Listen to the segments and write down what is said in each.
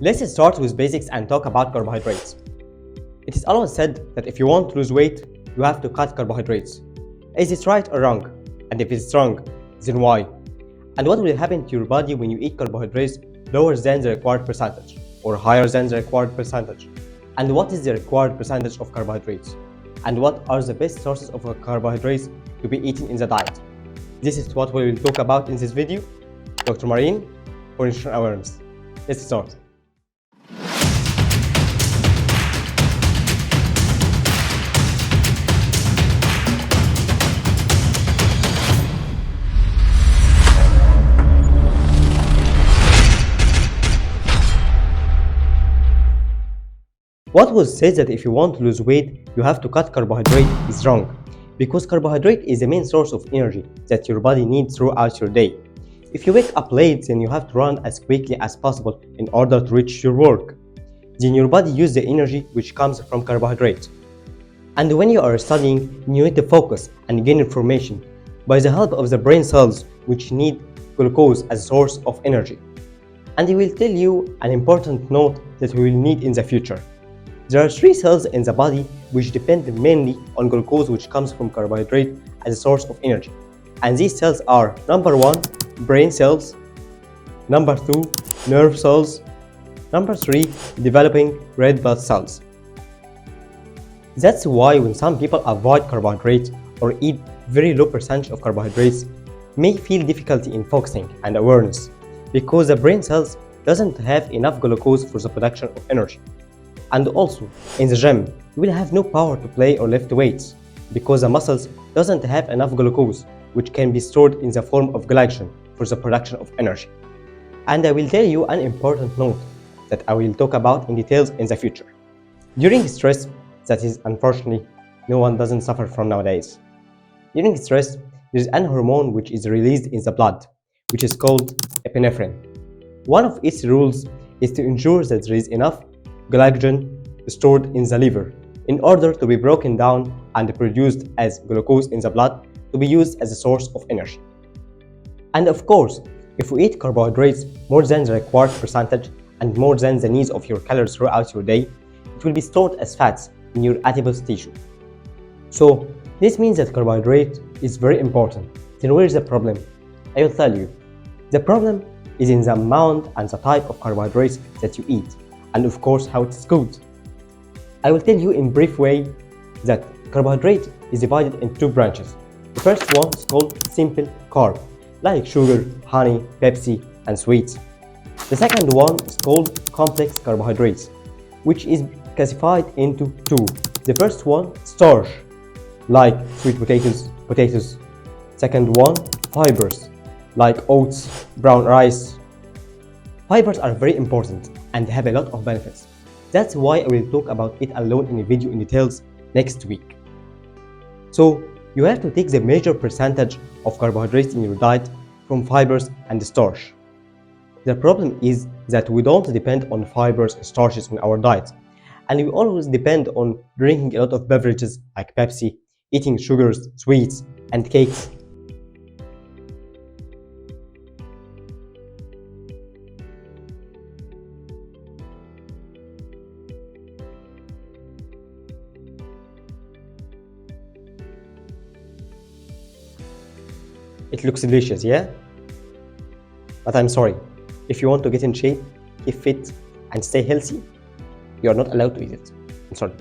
Let's start with basics and talk about carbohydrates. It is always said that if you want to lose weight, you have to cut carbohydrates. Is it right or wrong? And if it's wrong, then why? And what will happen to your body when you eat carbohydrates lower than the required percentage or higher than the required percentage? And what is the required percentage of carbohydrates? And what are the best sources of carbohydrates to be eaten in the diet? This is what we will talk about in this video. Dr. Marin for nutrition awareness. Let's start. What was said that if you want to lose weight, you have to cut carbohydrate is wrong, because carbohydrate is the main source of energy that your body needs throughout your day. If you wake up late, then you have to run as quickly as possible in order to reach your work. Then your body uses the energy which comes from carbohydrate. And when you are studying, you need to focus and gain information by the help of the brain cells which need glucose as a source of energy. And I will tell you an important note that we will need in the future. There are 3 cells in the body which depend mainly on glucose which comes from carbohydrate as a source of energy. And these cells are number 1, brain cells, number 2, nerve cells, number 3, developing red blood cells. That's why when some people avoid carbohydrates or eat very low percentage of carbohydrates, may feel difficulty in focusing and awareness because the brain cells doesn't have enough glucose for the production of energy. And also, in the gym, you will have no power to play or lift weights because the muscles doesn't have enough glucose, which can be stored in the form of glycogen for the production of energy. And I will tell you an important note that I will talk about in details in the future. During stress, that is unfortunately, no one doesn't suffer from nowadays. During stress, there is an hormone which is released in the blood, which is called epinephrine. One of its rules is to ensure that there is enough glycogen stored in the liver in order to be broken down and produced as glucose in the blood to be used as a source of energy. And of course, if we eat carbohydrates more than the required percentage and more than the needs of your calories throughout your day, it will be stored as fats in your adipose tissue. So this means that carbohydrate is very important. Then where is the problem? I will tell you. The problem is in the amount and the type of carbohydrates that you eat, and of course how it's good. I will tell you in brief way that carbohydrate is divided into 2 branches. The first one is called simple carb, like sugar, honey, Pepsi, and sweets. The second one is called complex carbohydrates, which is classified into 2. The first one, starch, like sweet potatoes. Second one, fibers, like oats, brown rice. Fibers are very important and have a lot of benefits. That's why I will talk about it alone in a video in details next week. So, you have to take the major percentage of carbohydrates in your diet from fibers and starch. The problem is that we don't depend on fibers and starches in our diet, and we always depend on drinking a lot of beverages like Pepsi, eating sugars, sweets, and cakes. It looks delicious, yeah? But I'm sorry, if you want to get in shape, keep fit, and stay healthy, you are not allowed to eat it. I'm sorry.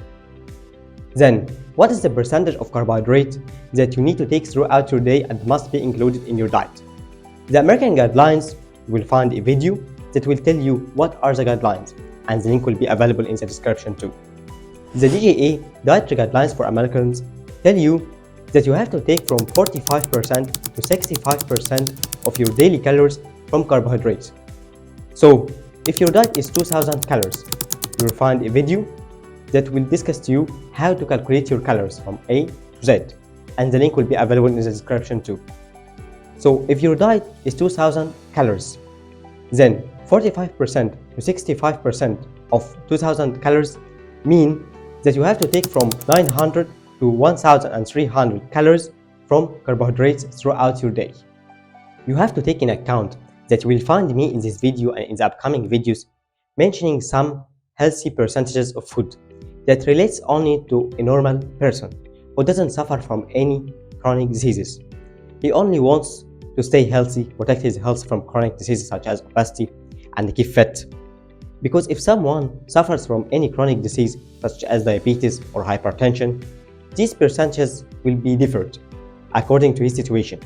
Then, what is the percentage of carbohydrate that you need to take throughout your day and must be included in your diet? The American guidelines, you will find a video that will tell you what are the guidelines, and the link will be available in the description too. The DGA, Dietary Guidelines for Americans, tell you that you have to take from 45% to 65% of your daily calories from carbohydrates. So, if your diet is 2000 calories, you will find a video that will discuss to you how to calculate your calories from A to Z, and the link will be available in the description too. So, if your diet is 2000 calories, then 45% to 65% of 2000 calories mean that you have to take from 900 to 1300 calories from carbohydrates throughout your day. You have to take in account that you will find me in this video and in the upcoming videos mentioning some healthy percentages of food that relates only to a normal person who doesn't suffer from any chronic diseases. He only wants to stay healthy, protect his health from chronic diseases such as obesity, and keep fit. Because if someone suffers from any chronic disease such as diabetes or hypertension, these percentages will be different according to his situation,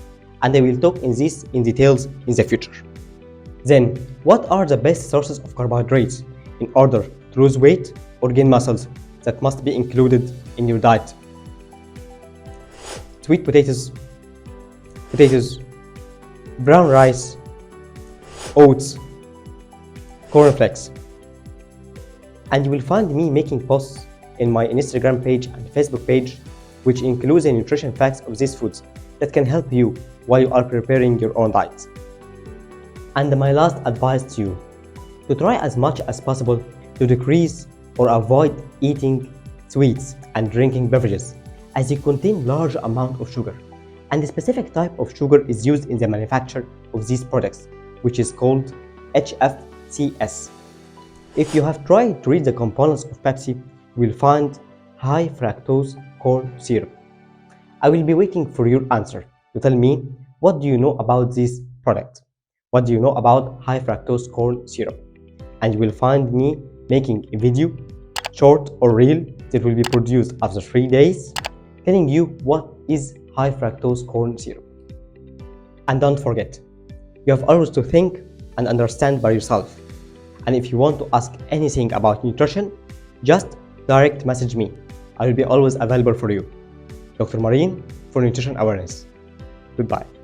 and I will talk in this in details in the future. Then, what are the best sources of carbohydrates in order to lose weight or gain muscles that must be included in your diet? Sweet potatoes, brown rice, oats, cornflakes. And you will find me making posts in my Instagram page and Facebook page, which includes the nutrition facts of these foods that can help you while you are preparing your own diet. And my last advice to you, to try as much as possible to decrease or avoid eating sweets and drinking beverages, as they contain large amount of sugar, and a specific type of sugar is used in the manufacture of these products, which is called HFCS. If you have tried to read the components of Pepsi, you will find high fructose corn syrup. I will be waiting for your answer to tell me what do you know about this product. What do you know about high fructose corn syrup? And you will find me making a video, short or reel, that will be produced after 3 days, telling you what is high fructose corn syrup. And don't forget, you have always to think and understand by yourself. And if you want to ask anything about nutrition, just direct message me. I will be always available for you. Dr. Marin for Nutrition Awareness. Goodbye.